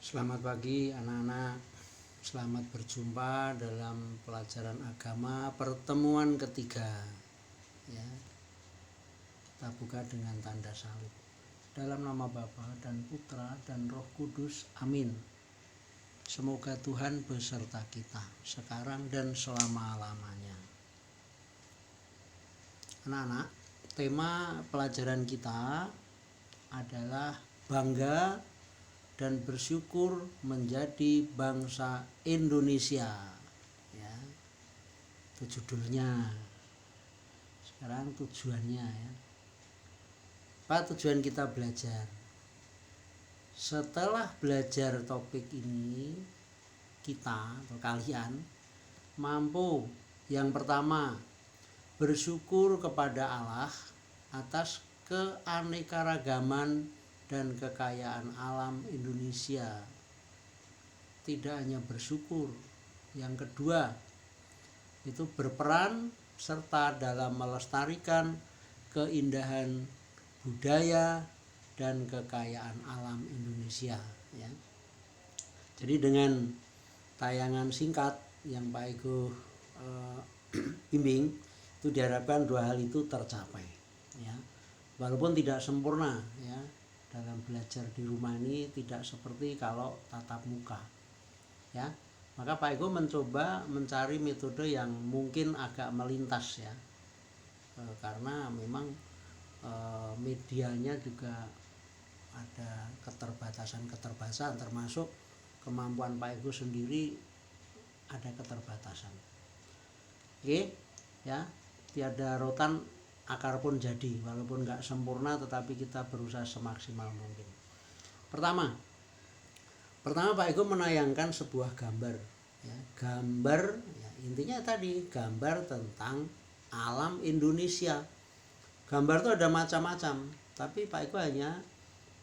Selamat pagi anak-anak, selamat berjumpa dalam pelajaran agama pertemuan ketiga. Ya, kita buka dengan tanda salib. Dalam nama Bapa dan Putra dan Roh Kudus, amin. Semoga Tuhan beserta kita sekarang dan selama-lamanya. Anak-anak, tema pelajaran kita adalah bangga dan bersyukur menjadi bangsa Indonesia. Ya, itu judulnya. Sekarang tujuannya ya. Apa tujuan kita belajar? Setelah belajar topik ini, kita atau kalian mampu yang pertama bersyukur kepada Allah atas keanekaragaman dan kekayaan alam Indonesia. Tidak hanya bersyukur, yang kedua itu berperan serta dalam melestarikan keindahan budaya dan kekayaan alam Indonesia ya. Jadi dengan tayangan singkat yang Pak Ego bimbing itu diharapkan dua hal itu tercapai ya. Walaupun tidak sempurna ya, dalam belajar di rumah ini tidak seperti kalau tatap muka ya, maka Pak Ego mencoba mencari metode yang mungkin agak melintas ya, karena memang medianya juga ada keterbatasan termasuk kemampuan Pak Ego sendiri ada keterbatasan. Oke ya, tiada rotan akar pun jadi, walaupun nggak sempurna tetapi kita berusaha semaksimal mungkin. Pertama Pak Ego menayangkan sebuah gambar ya, gambar ya, intinya tadi gambar tentang alam Indonesia. Gambar itu ada macam-macam, tapi Pak Ego hanya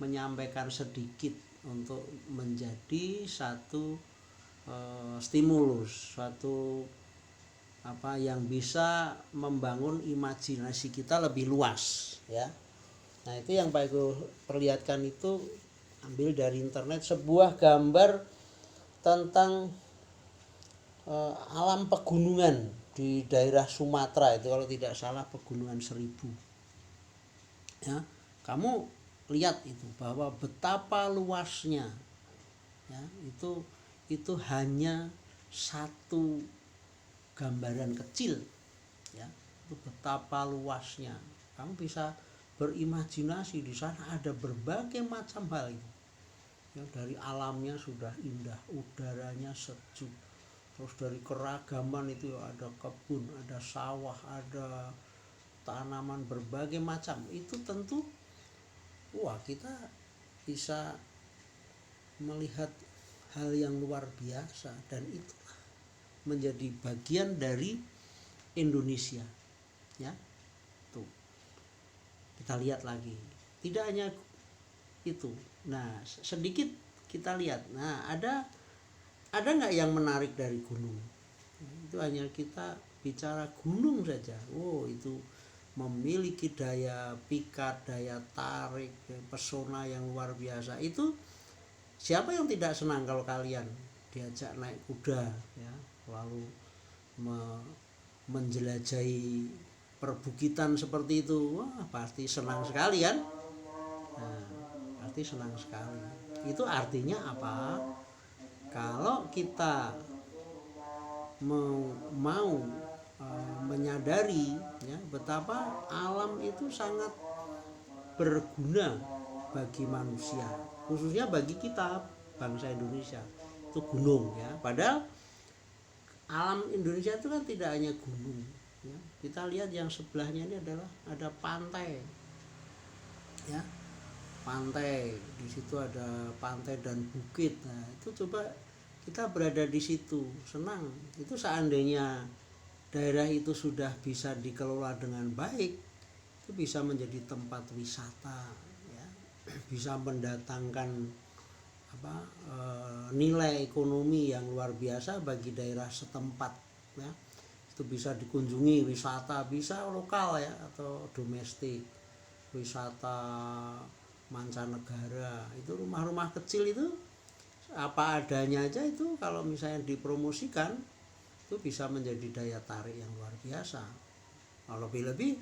menyampaikan sedikit untuk menjadi satu stimulus, suatu apa yang bisa membangun imajinasi kita lebih luas ya. Nah, itu yang Pak Ego perlihatkan itu ambil dari internet, sebuah gambar tentang alam pegunungan di daerah Sumatera, itu kalau tidak salah Pegunungan Seribu ya. Kamu lihat itu bahwa betapa luasnya ya, itu hanya satu gambaran kecil ya, itu betapa luasnya. Kamu bisa berimajinasi di sana ada berbagai macam hal itu ya, dari alamnya sudah indah, udaranya sejuk, terus dari keragaman itu ada kebun, ada sawah, ada tanaman berbagai macam. Itu tentu wah, kita bisa melihat hal yang luar biasa, dan itu menjadi bagian dari Indonesia ya. Tuh, kita lihat lagi, tidak hanya itu. Nah, sedikit kita lihat. Nah, ada nggak yang menarik dari gunung? Itu hanya kita bicara gunung saja. Oh, itu memiliki daya pikat, daya tarik, pesona yang luar biasa. Itu siapa yang tidak senang kalau kalian diajak naik kuda ya, lalu menjelajahi perbukitan seperti itu? Wah, pasti senang sekali kan. Nah, pasti senang sekali. Itu artinya apa? Kalau kita mau menyadari ya, betapa alam itu sangat berguna bagi manusia, khususnya bagi kita bangsa Indonesia, itu gunung ya. Padahal alam Indonesia itu kan tidak hanya gunung ya. Kita lihat yang sebelahnya ini adalah ada pantai ya, pantai, di situ ada pantai dan bukit. Nah, itu coba kita berada di situ senang. Itu seandainya daerah itu sudah bisa dikelola dengan baik, itu bisa menjadi tempat wisata ya, bisa mendatangkan nilai ekonomi yang luar biasa bagi daerah setempat ya. Itu bisa dikunjungi, wisata bisa lokal ya atau domestik, wisata mancanegara. Itu rumah-rumah kecil itu apa adanya aja itu kalau misalnya dipromosikan itu bisa menjadi daya tarik yang luar biasa. Kalau lebih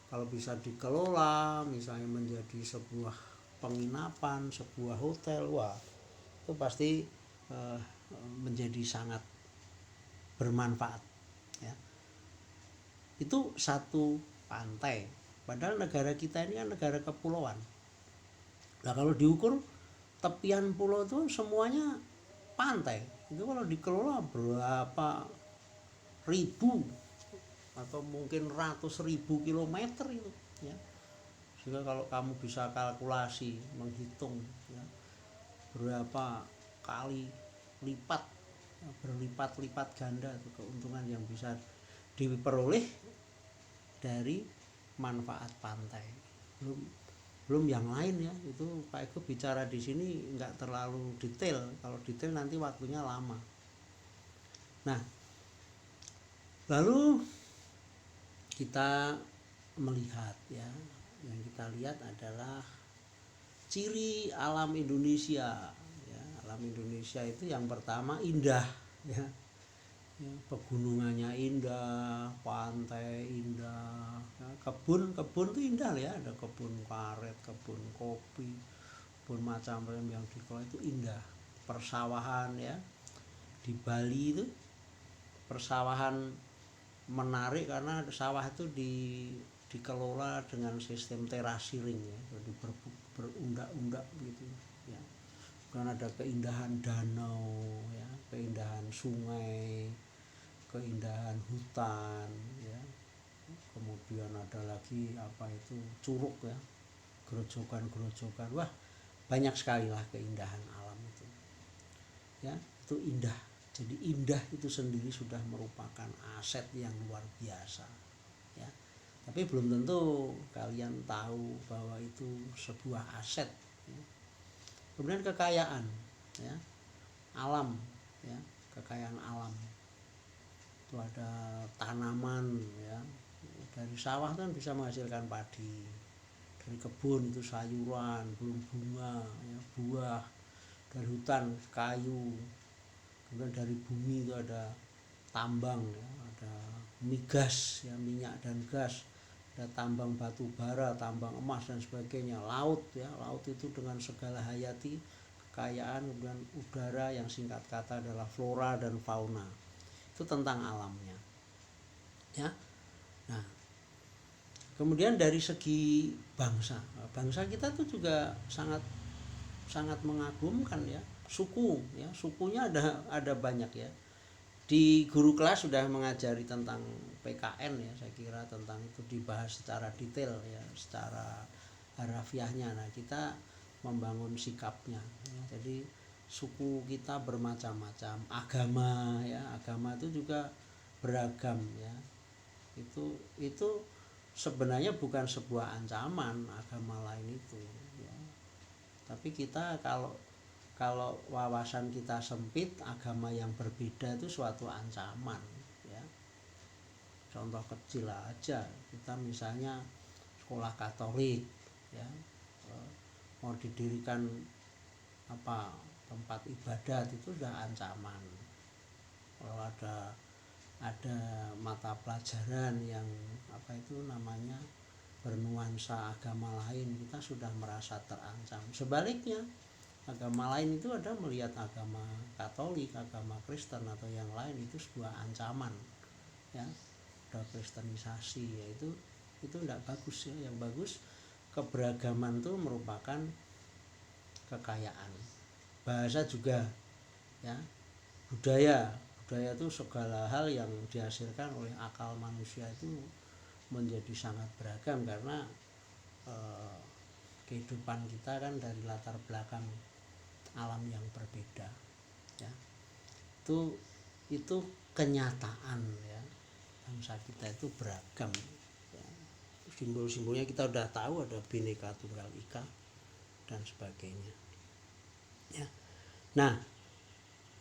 kalau bisa dikelola misalnya menjadi sebuah penginapan, sebuah hotel, wah itu pasti menjadi sangat bermanfaat ya. Itu satu pantai, padahal negara kita ini kan negara kepulauan. Nah kalau diukur tepian pulau itu semuanya pantai, itu kalau dikelola berapa ribu atau mungkin ratus ribu kilometer itu ya. Sehingga kalau kamu bisa kalkulasi menghitung ya, berapa kali lipat berlipat-lipat ganda itu keuntungan yang bisa diperoleh dari manfaat pantai. Belum yang lain ya, itu Pak Eko bicara di sini nggak terlalu detail, kalau detail nanti waktunya lama. Nah lalu kita melihat ya, yang kita lihat adalah ciri alam Indonesia ya. Alam Indonesia itu yang pertama indah ya, pegunungannya indah, pantai indah ya, kebun itu indah ya, ada kebun karet, kebun kopi, kebun macam-macam yang dikelola itu indah. Persawahan ya, di Bali itu persawahan menarik karena sawah itu dikelola dengan sistem terasiring ya, jadi berundak-undak gitu ya. Karena ada keindahan danau ya, keindahan sungai, keindahan hutan ya. Kemudian ada lagi apa itu curug ya, gerojokan-gerojokan. Wah, banyak sekali lah keindahan alam itu. Ya, itu indah. Jadi indah itu sendiri sudah merupakan aset yang luar biasa ya. Tapi belum tentu kalian tahu bahwa itu sebuah aset ya. Kemudian kekayaan ya, alam ya, kekayaan alam itu ada tanaman ya, dari sawah kan bisa menghasilkan padi, dari kebun itu sayuran, belum bunga ya, buah, dari hutan kayu, kemudian dari bumi itu ada tambang ya, ada migas ya, minyak dan gas, ada tambang batu bara, tambang emas dan sebagainya, laut ya, laut itu dengan segala hayati kekayaan, kemudian udara yang singkat kata adalah flora dan fauna. Itu tentang alamnya ya. Nah kemudian dari segi bangsa kita tuh juga sangat mengagumkan ya, suku ya, sukunya ada banyak ya. Di guru kelas sudah mengajari tentang PKN ya, saya kira tentang itu dibahas secara detail ya, secara harafiahnya. Nah kita membangun sikapnya ya. Jadi suku kita bermacam-macam, agama ya, agama itu juga beragam ya. Itu sebenarnya bukan sebuah ancaman agama lain itu ya. Tapi kita kalau wawasan kita sempit, agama yang berbeda itu suatu ancaman ya. Contoh kecil aja, kita misalnya sekolah Katolik ya, mau didirikan apa tempat ibadat itu udah ancaman. Kalau ada mata pelajaran yang apa itu namanya bernuansa agama lain, kita sudah merasa terancam. Sebaliknya agama lain itu ada melihat agama Katolik, agama Kristen atau yang lain itu sebuah ancaman ya, ada kristenisasi ya, itu tidak bagus ya. Yang bagus keberagaman itu merupakan kekayaan. Bahasa juga ya, budaya itu segala hal yang dihasilkan oleh akal manusia itu menjadi sangat beragam karena kehidupan kita kan dari latar belakang alam yang berbeda ya. Itu kenyataan ya, bangsa kita itu beragam ya. Simbol-simbolnya kita udah tahu, ada Bhinneka Tunggal Ika dan sebagainya ya. Nah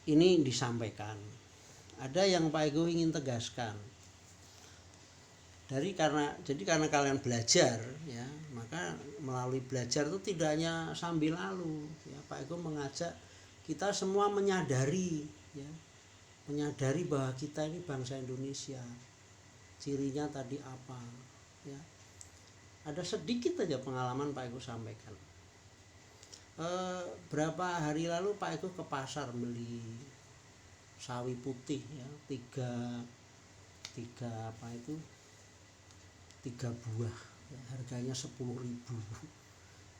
ini disampaikan, ada yang Pak Ego ingin tegaskan. Karena kalian belajar ya, maka melalui belajar itu tidak hanya sambil lalu ya, Pak Ego mengajak kita semua menyadari ya, menyadari bahwa kita ini bangsa Indonesia. Cirinya tadi apa ya? Ada sedikit aja pengalaman Pak Eko sampaikan. Berapa hari lalu Pak Eko ke pasar beli sawi putih ya, tiga apa itu, 3 buah ya, harganya 10.000.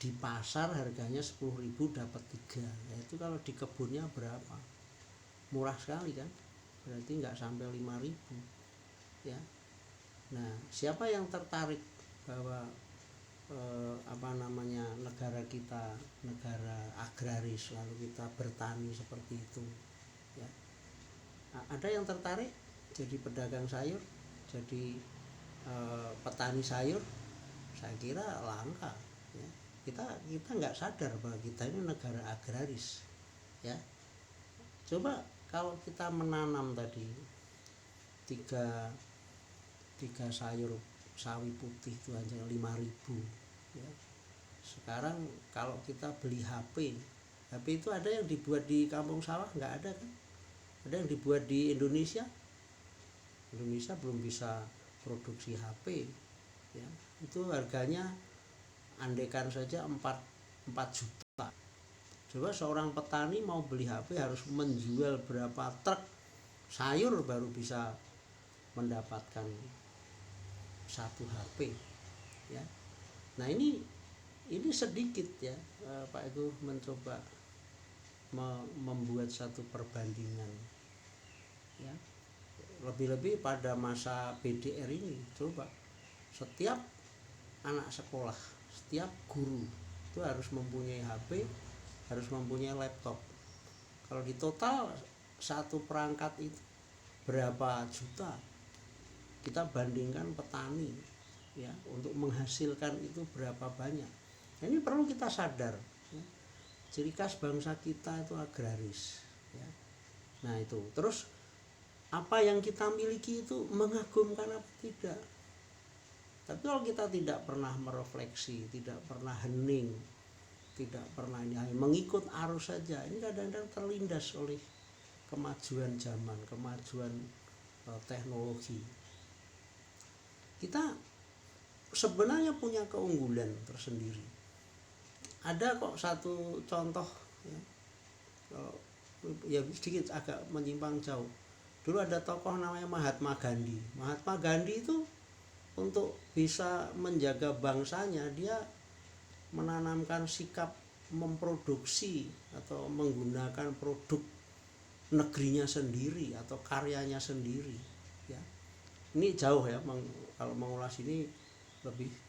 Di pasar harganya 10.000 dapat 3. Ya, itu kalau di kebunnya berapa? Murah sekali kan? Berarti nggak sampai 5.000 ya. Nah, siapa yang tertarik bahwa negara kita negara agraris, lalu kita bertani seperti itu ya? Ada yang tertarik jadi pedagang sayur, jadi petani sayur? Saya kira langka ya. Kita nggak sadar bahwa kita ini negara agraris ya. Coba kalau kita menanam tadi tiga sawi putih itu hanya 5.000 ya. Sekarang kalau kita beli HP itu ada yang dibuat di kampung sawah? Nggak ada kan? Ada yang dibuat di Indonesia belum bisa produksi HP ya. Itu harganya andaikan saja 4 juta. Coba seorang petani mau beli HP harus menjual berapa truk sayur baru bisa mendapatkan 1 HP ya. Nah ini sedikit ya, Pak Eko mencoba membuat satu perbandingan ya. Lebih-lebih pada masa PDR ini, coba setiap anak sekolah, setiap guru itu harus mempunyai HP, harus mempunyai laptop. Kalau di total satu perangkat itu berapa juta? Kita bandingkan petani ya, untuk menghasilkan itu berapa banyak. Nah, ini perlu kita sadar ya. Ciri khas bangsa kita itu agraris ya. Nah itu, terus apa yang kita miliki itu mengagumkan apa tidak? Tapi kalau kita tidak pernah merefleksi, tidak pernah hening, tidak pernah ini, hanya mengikut arus saja, ini kadang-kadang terlindas oleh kemajuan zaman, kemajuan teknologi. Kita sebenarnya punya keunggulan tersendiri. Ada kok satu contoh ya, ya sedikit agak menyimpang jauh. Dulu ada tokoh namanya Mahatma Gandhi. Mahatma Gandhi itu untuk bisa menjaga bangsanya, dia menanamkan sikap memproduksi atau menggunakan produk negerinya sendiri atau karyanya sendiri ya. Ini jauh ya, kalau mengulas ini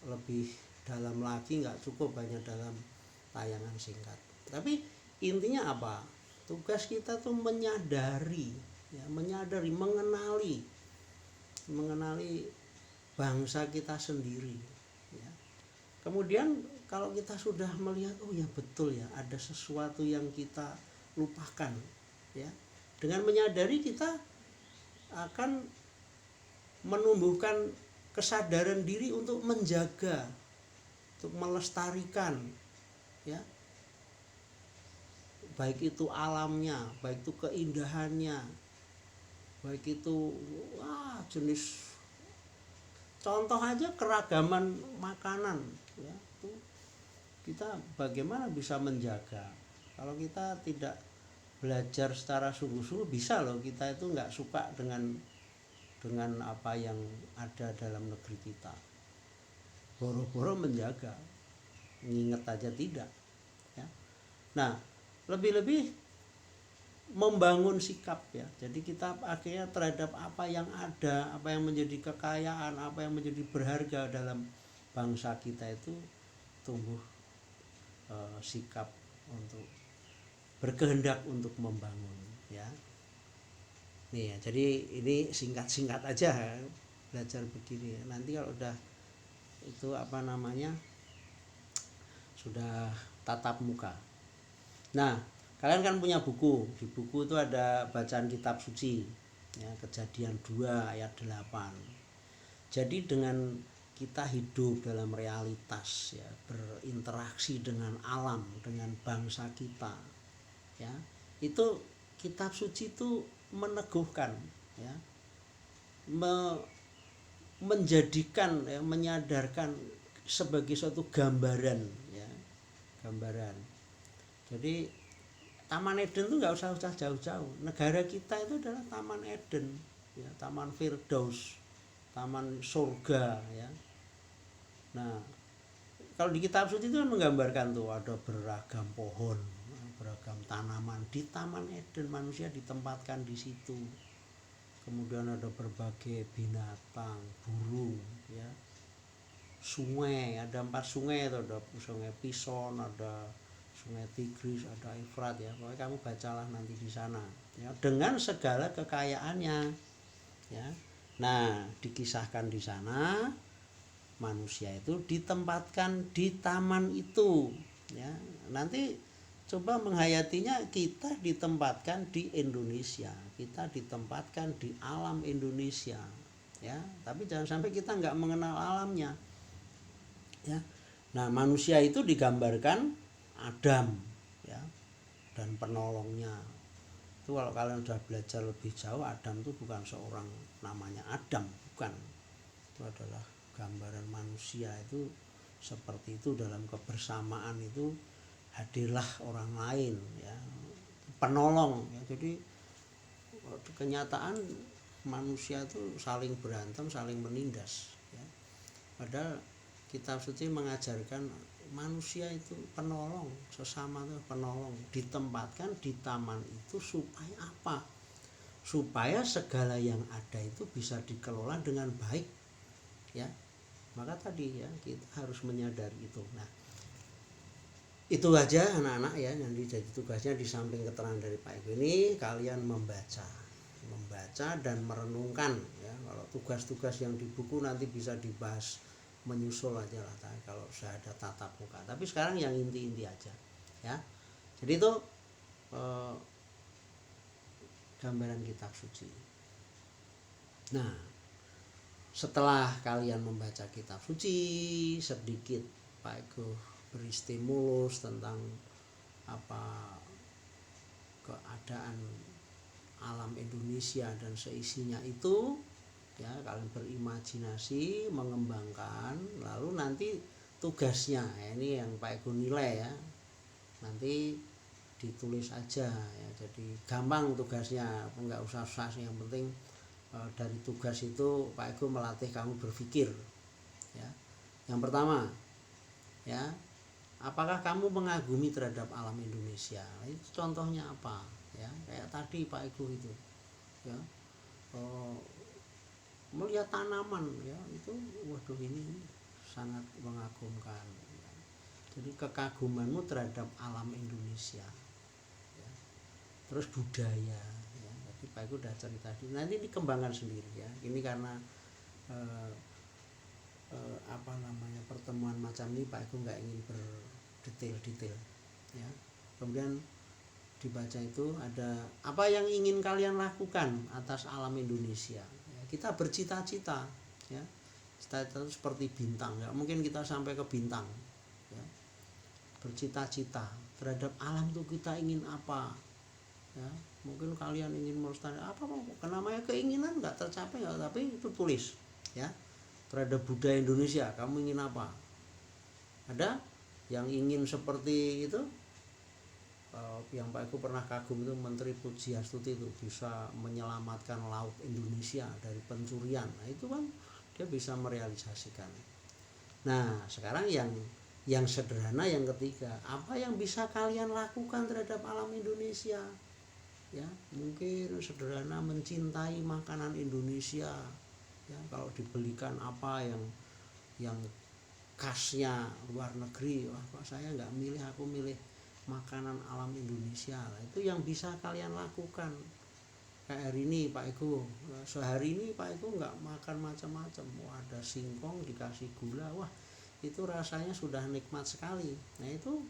lebih dalam lagi, nggak cukup hanya dalam tayangan singkat. Tapi intinya apa? Tugas kita tuh menyadari ya, mengenali bangsa kita sendiri ya. Kemudian kalau kita sudah melihat, oh ya betul ya, ada sesuatu yang kita lupakan ya, dengan menyadari kita akan menumbuhkan kesadaran diri untuk menjaga, untuk melestarikan ya, baik itu alamnya, baik itu keindahannya, baik itu jenis, contoh aja keragaman makanan ya, itu kita bagaimana bisa menjaga. Kalau kita tidak belajar secara sungguh-sungguh, bisa loh kita itu nggak suka dengan apa yang ada dalam negeri kita, boro-boro menjaga, nginget aja tidak ya. Nah lebih-lebih membangun sikap ya. Jadi kita akhirnya terhadap apa yang ada, apa yang menjadi kekayaan, apa yang menjadi berharga dalam bangsa kita itu tumbuh sikap untuk berkehendak untuk membangun ya. Nih ya, jadi ini singkat-singkat aja ya, belajar begini ya. Nanti kalau udah itu sudah tatap muka. Nah, kalian kan punya buku. Di buku itu ada bacaan kitab suci ya, Kejadian 2 ayat 8. Jadi dengan kita hidup dalam realitas ya, berinteraksi dengan alam, dengan bangsa kita ya, Itu kitab suci itu meneguhkan, ya, menjadikan, ya, menyadarkan sebagai suatu gambaran, ya, gambaran. Jadi Taman Eden itu nggak usah jauh-jauh. Negara kita itu adalah Taman Eden, ya, Taman Firdaus, Taman Surga, ya. Nah, kalau di kitab suci itu menggambarkan tuh ada beragam pohon, beragam tanaman di Taman Eden, manusia ditempatkan di situ. Kemudian ada berbagai binatang, burung, ya, sungai, ada 4 sungai itu, ada sungai Pison, ada sungai Tigris, ada Efrat, ya. Pokoknya kamu bacalah nanti di sana, ya, dengan segala kekayaannya, ya. Nah, dikisahkan di sana manusia itu ditempatkan di taman itu, ya. Nanti coba menghayatinya, kita ditempatkan di Indonesia, kita ditempatkan di alam Indonesia, ya. Tapi jangan sampai kita nggak mengenal alamnya, ya. Nah, manusia itu digambarkan Adam, ya, dan penolongnya. Itu kalau kalian sudah belajar lebih jauh, Adam itu bukan seorang namanya Adam, bukan. Itu adalah gambaran manusia itu seperti itu, dalam kebersamaan itu hadirlah orang lain, ya, penolong, ya. Jadi kenyataan manusia itu saling berantem, saling menindas, ya. Padahal kitab suci mengajarkan manusia itu penolong, sesama itu penolong, ditempatkan di taman itu supaya apa? Supaya segala yang ada itu bisa dikelola dengan baik, ya. Maka tadi, ya, kita harus menyadari itu. Nah, itu aja anak-anak, ya, yang jadi tugasnya di samping keterangan dari Pak Eko ini, kalian membaca dan merenungkan, ya. Kalau tugas-tugas yang di buku nanti bisa dibahas menyusul aja lah, kalau sudah ada tatap muka. Tapi sekarang yang inti-inti aja, ya. Jadi itu gambaran kitab suci. Nah, setelah kalian membaca kitab suci, sedikit Pak Eko beri stimulus tentang apa keadaan alam Indonesia dan seisinya itu, ya, kalian berimajinasi, mengembangkan, lalu nanti tugasnya, ya, ini yang Pak Eko nilai, ya, nanti ditulis aja, ya. Jadi gampang tugasnya, nggak usah susah, yang penting dari tugas itu Pak Eko melatih kamu berpikir, ya. Yang pertama, ya, apakah kamu mengagumi terhadap alam Indonesia? Itu contohnya apa, ya, kayak tadi Pak Eko itu, ya, melihat tanaman, ya, itu waduh, ini sangat mengagumkan, ya. Jadi kekagumanmu terhadap alam Indonesia, ya. Terus budaya, ya. Jadi Pak Eko udah cerita, nanti dikembangkan sendiri, ya. Ini karena apa namanya, pertemuan macam ini Pak Eko nggak ingin berdetail-detail, ya. Kemudian dibaca itu ada apa yang ingin kalian lakukan atas alam Indonesia, ya. Kita bercita-cita, ya, cita-cita itu seperti bintang, nggak mungkin kita sampai ke bintang, ya. Bercita-cita terhadap alam itu kita ingin apa, ya. Mungkin kalian ingin melestarikan apa, namanya keinginan nggak tercapai, nggak, tapi itu tulis, ya. Terhadap budaya Indonesia kamu ingin apa? Ada yang ingin seperti itu, yang Pak Eko pernah kagum itu Menteri Pujiastuti itu bisa menyelamatkan laut Indonesia dari pencurian. Nah, itu kan dia bisa merealisasikan. Nah, sekarang yang sederhana, yang ketiga, apa yang bisa kalian lakukan terhadap alam Indonesia, ya. Mungkin sederhana mencintai makanan Indonesia, ya. Kalau dibelikan apa yang khasnya luar negeri, wah, kok saya nggak milih, aku milih makanan alam Indonesia. Nah, itu yang bisa kalian lakukan. Kayak hari ini Pak Eko, sehari ini Pak Eko nggak makan macam-macam, wah, ada singkong dikasih gula, wah, itu rasanya sudah nikmat sekali. Nah, itu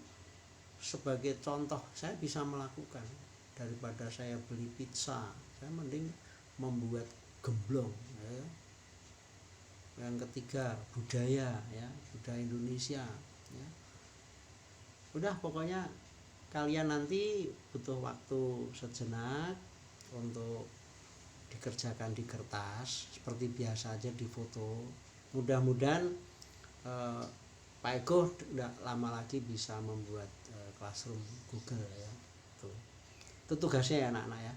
sebagai contoh, saya bisa melakukan. Daripada saya beli pizza, saya mending membuat gemblong, ya. Yang ketiga, budaya, ya, budaya Indonesia, ya. Udah, pokoknya kalian nanti butuh waktu sejenak untuk dikerjakan di kertas seperti biasa aja, di foto. Mudah-mudahan Pak Ego tidak lama lagi bisa membuat classroom Google ya. Itu tugasnya ya anak-anak ya.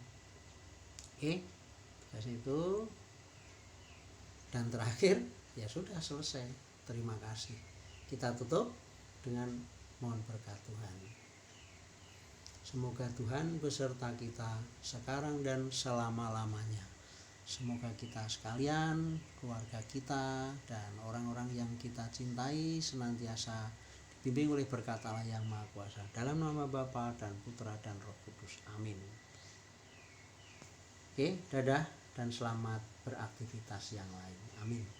Oke, tugasnya itu. Dan terakhir ya sudah selesai. Terima kasih. Kita tutup dengan mohon berkat Tuhan. Semoga Tuhan beserta kita sekarang dan selama-lamanya. Semoga kita sekalian, keluarga kita, dan orang-orang yang kita cintai senantiasa dibimbing oleh berkat Allah yang Maha Kuasa. Dalam nama Bapa dan Putra dan Roh Kudus. Amin. Oke, dadah dan selamat beraktivitas yang lain. Amin.